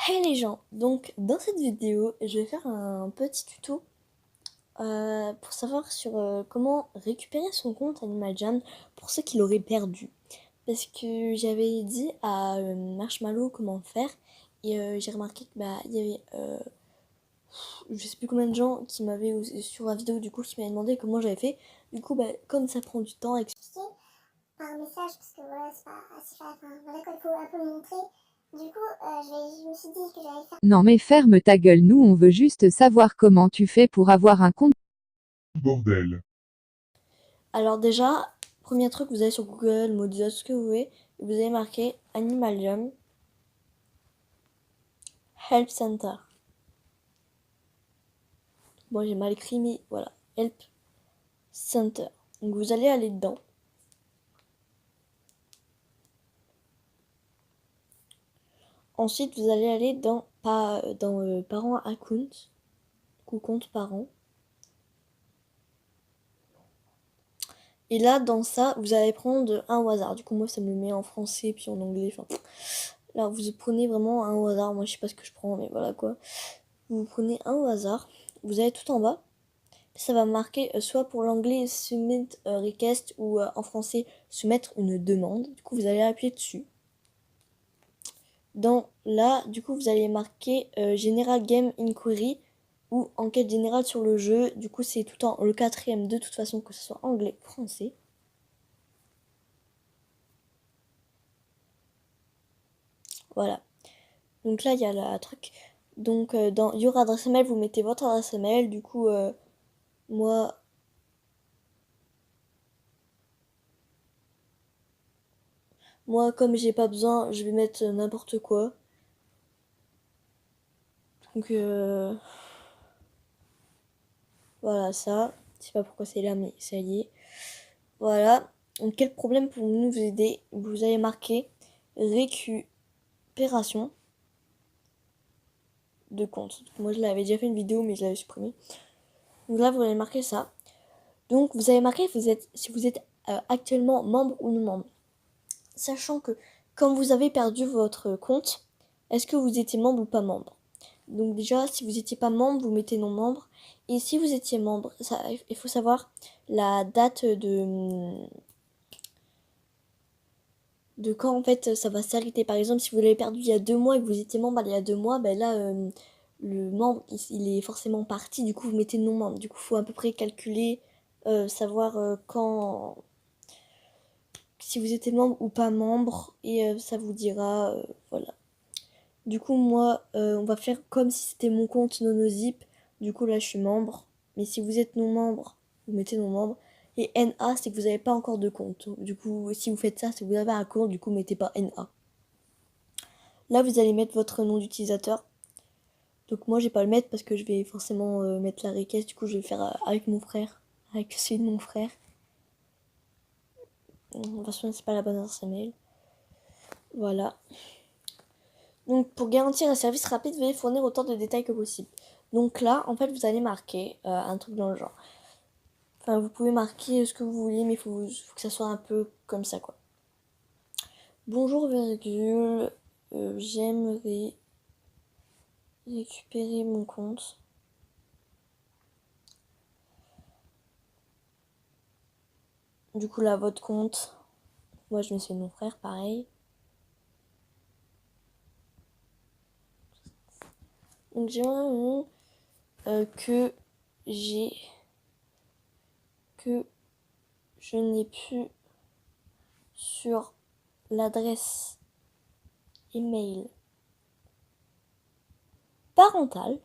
Hey les gens, donc dans cette vidéo, je vais faire un petit tuto pour savoir sur comment récupérer son compte Animal Jam pour ceux qui l'auraient perdu. Parce que j'avais dit à Marshmallow comment faire et j'ai remarqué que il y avait je sais plus combien de gens qui m'avaient sur la vidéo du coup qui m'avaient demandé comment j'avais fait. Du coup comme ça prend du temps à expliquer par message parce que voilà, c'est pas assez facile. Enfin, voilà quoi, il faut un peu le montrer. Du coup, je me suis dit que j'allais faire. Non mais ferme ta gueule, nous on veut juste savoir comment tu fais pour avoir un compte. Bordel. Alors déjà, premier truc, vous allez sur Google, Mozilla, ce que vous voulez, et vous allez marquer Animal Jam Help Center. Bon, j'ai mal écrit, mais voilà. Help Center. Donc vous allez aller dedans. Ensuite, vous allez aller dans parents account, ou compte parents. Et là, dans ça, vous allez prendre un au hasard. Du coup, moi, ça me le met en français puis en anglais. Enfin, là, vous prenez vraiment un au hasard. Moi, je sais pas ce que je prends, mais voilà quoi. Vous prenez un au hasard. Vous allez tout en bas. Ça va marquer soit pour l'anglais submit request ou en français soumettre une demande. Du coup, vous allez appuyer dessus. Dans là, du coup, vous allez marquer General Game Inquiry ou enquête générale sur le jeu. Du coup, c'est tout en le quatrième de toute façon, que ce soit anglais ou français. Voilà. Donc là, il y a la truc. Donc dans Your adresse email, vous mettez votre adresse email. Du coup, moi, comme j'ai pas besoin, je vais mettre n'importe quoi. Donc voilà ça. Je sais pas pourquoi c'est là, mais ça y est. Voilà. Donc quel problème pour nous vous aider? Vous allez marquer récupération de compte. Moi je l'avais déjà fait une vidéo mais je l'avais supprimé. Donc là vous allez marquer ça. Donc vous allez marquer si vous êtes actuellement membre ou non membre. Sachant que quand vous avez perdu votre compte, est-ce que vous étiez membre ou pas membre? Donc déjà, si vous n'étiez pas membre, vous mettez non membre. Et si vous étiez membre, il faut savoir la date de quand en fait ça va s'arrêter. Par exemple, si vous l'avez perdu il y a 2 mois et que vous étiez membre il y a 2 mois, là le membre il est forcément parti, du coup vous mettez non membre. Du coup, il faut à peu près calculer, savoir quand, si vous étiez membre ou pas membre, et ça vous dira, voilà. Du coup, moi, on va faire comme si c'était mon compte NoNoZip. Du coup, là, je suis membre. Mais si vous êtes non membre, vous mettez non membre. Et NA, c'est que vous n'avez pas encore de compte. Du coup, si vous faites ça, c'est que vous avez un compte. Du coup, mettez pas NA. Là, vous allez mettre votre nom d'utilisateur. Donc moi, je vais pas le mettre parce que je vais forcément mettre la requête. Du coup, je vais le faire avec mon frère. Avec celui de mon frère. De toute façon, c'est pas la bonne adresse mail. Voilà. Donc pour garantir un service rapide, veuillez fournir autant de détails que possible. Donc là, en fait, vous allez marquer un truc dans le genre. Enfin, vous pouvez marquer ce que vous voulez, mais faut que ça soit un peu comme ça, quoi. Bonjour, virgule, j'aimerais récupérer mon compte. Du coup, là, votre compte. Moi, je mets celui de mon frère, pareil. Donc, j'aimerais que j'ai... que je n'ai plus sur l'adresse email parentale.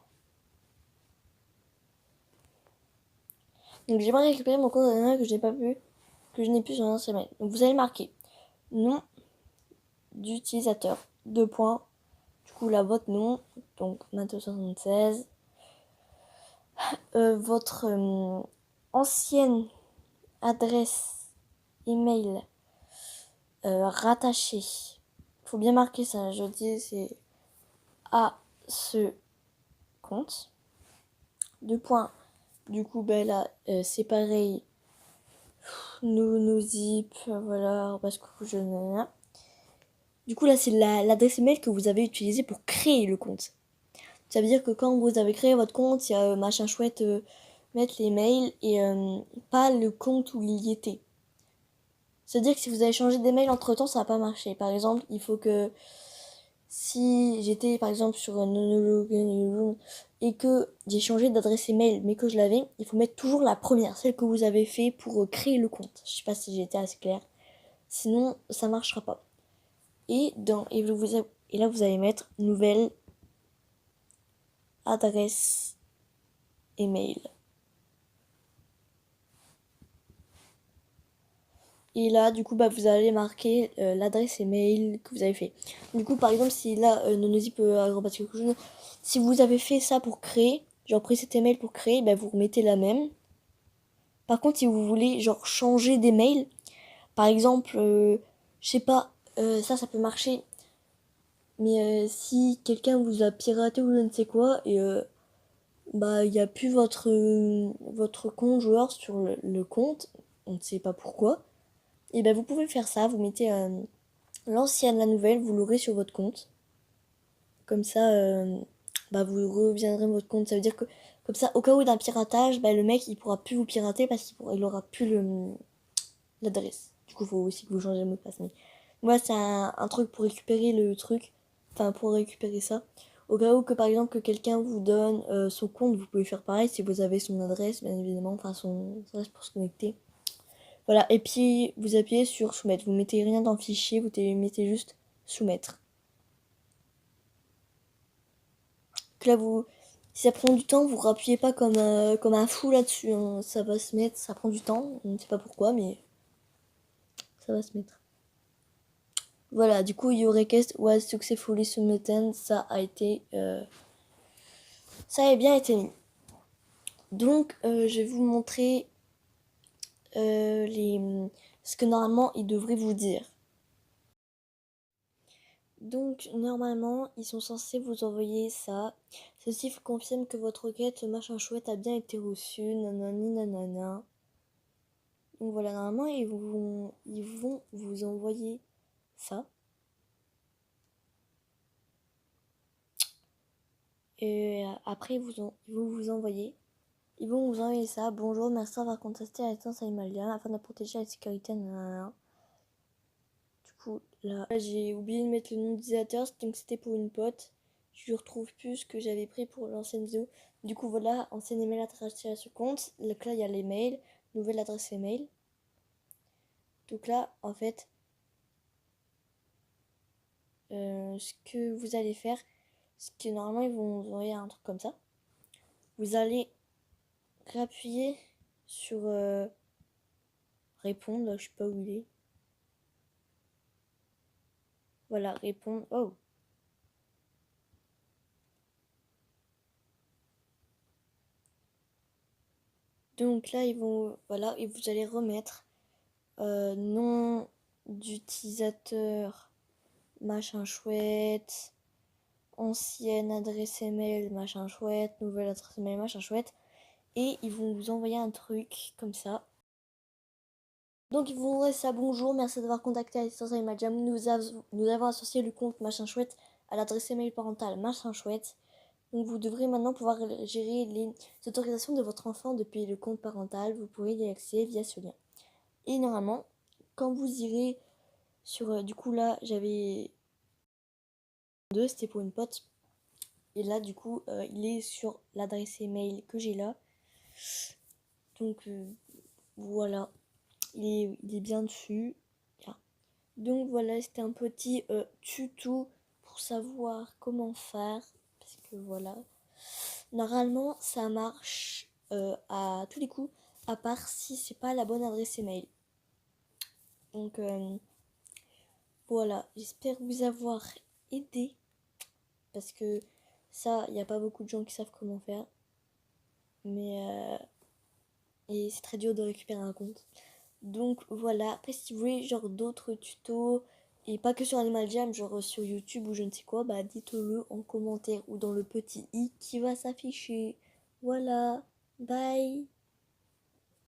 Donc j'aimerais récupérer mon compte d'Adana que je n'ai pas pu, que je n'ai plus sur l'adresse email. Donc vous allez marquer nom d'utilisateur, 2 points, du coup là votre nom, donc Mato76, votre ancienne adresse email rattachée, faut bien marquer ça, je dis c'est à ce compte, 2 points, du coup là c'est pareil, nos zip, voilà, parce que je n'ai rien. Du coup là c'est l'adresse email que vous avez utilisée pour créer le compte. Ça veut dire que quand vous avez créé votre compte, il y a machin chouette, mettre les mails et pas le compte où il y était. C'est-à-dire que si vous avez changé d'email entre temps, ça va pas marcher. Par exemple, il faut que si j'étais par exemple sur un et que j'ai changé d'adresse email mais que je l'avais, il faut mettre toujours la première, celle que vous avez fait pour créer le compte. Je sais pas si j'ai été assez claire. Sinon, ça marchera pas. Et là vous allez mettre nouvelle adresse email. Et là, du coup, bah, vous allez marquer l'adresse email que vous avez fait. Du coup, par exemple, si là, si vous avez fait ça pour créer, genre pris cet email pour créer, bah, vous remettez la même. Par contre, si vous voulez, genre, changer d'email, par exemple, je sais pas, ça peut marcher. Mais si quelqu'un vous a piraté ou je ne sais quoi, et bah, il n'y a plus votre compte joueur sur le compte, on ne sait pas pourquoi, et ben vous pouvez faire ça, vous mettez l'ancienne, la nouvelle, vous l'aurez sur votre compte. Comme ça, bah, vous reviendrez votre compte. Ça veut dire que, comme ça, au cas où d'un piratage, bah, le mec, il pourra plus vous pirater parce il aura plus l'adresse. Du coup, il faut aussi que vous changez le mot de passe. Mais moi, c'est un truc pour récupérer le truc. Enfin, pour récupérer ça. Au cas où que, par exemple, que quelqu'un vous donne son compte, vous pouvez faire pareil si vous avez son adresse, bien évidemment. Enfin, son adresse pour se connecter. Voilà, et puis vous appuyez sur soumettre. Vous mettez rien dans le fichier, vous mettez juste soumettre. Donc là, si ça prend du temps, vous rappuyez pas comme un fou là-dessus, hein. Ça va se mettre, ça prend du temps, on ne sait pas pourquoi, mais ça va se mettre. Voilà, du coup, Your request was successfully submitted, ça a bien été mis. Donc, je vais vous montrer ce que normalement il devrait vous dire. Donc normalement, ils sont censés vous envoyer ça. Ceci confirme que votre requête machin chouette a bien été reçue. Nanani nanana. Donc voilà, normalement, ils vont vous envoyer ça. Et après, ils vont vous envoyer. Ils vont vous envoyer ça. Bonjour, merci d'avoir contesté la licence animalière afin de protéger la sécurité. Nanana. Du coup, là, j'ai oublié de mettre le nom d'utilisateur, donc c'était pour une pote. Je retrouve plus ce que j'avais pris pour l'ancienne vidéo. Du coup, voilà, ancienne email attaché à ce compte. Donc là, il y a les mails, nouvelle adresse email. Donc là, en fait, ce que vous allez faire, c'est que normalement, ils vont vous envoyer un truc comme ça. Vous allez réappuyer sur répondre, je sais pas où il est. Voilà, répondre. Oh! Donc là, voilà, et vous allez remettre nom d'utilisateur machin chouette, ancienne adresse email machin chouette, nouvelle adresse email machin chouette, et ils vont vous envoyer un truc comme ça. Donc ils vont envoyer ça: bonjour, merci d'avoir contacté Assistance Animal Jam. Nous avons associé le compte machin chouette à l'adresse email parentale machin chouette. Donc vous devrez maintenant pouvoir gérer les autorisations de votre enfant depuis le compte parental. Vous pourrez y accéder via ce lien. Et normalement, quand vous irez sur... du coup là, j'avais... c'était pour une pote. Et là, du coup, il est sur l'adresse email que j'ai là. Donc voilà, il est bien dessus. Là. Donc voilà, c'était un petit tuto pour savoir comment faire. Parce que voilà, normalement, ça marche à tous les coups, à part si c'est pas la bonne adresse email. Donc voilà, j'espère vous avoir aidé. Parce que ça, il n'y a pas beaucoup de gens qui savent comment faire. Mais et c'est très dur de récupérer un compte. Donc voilà, après si vous voulez genre d'autres tutos, et pas que sur Animal Jam, genre sur YouTube ou je ne sais quoi, bah dites-le en commentaire ou dans le petit i qui va s'afficher. Voilà, bye.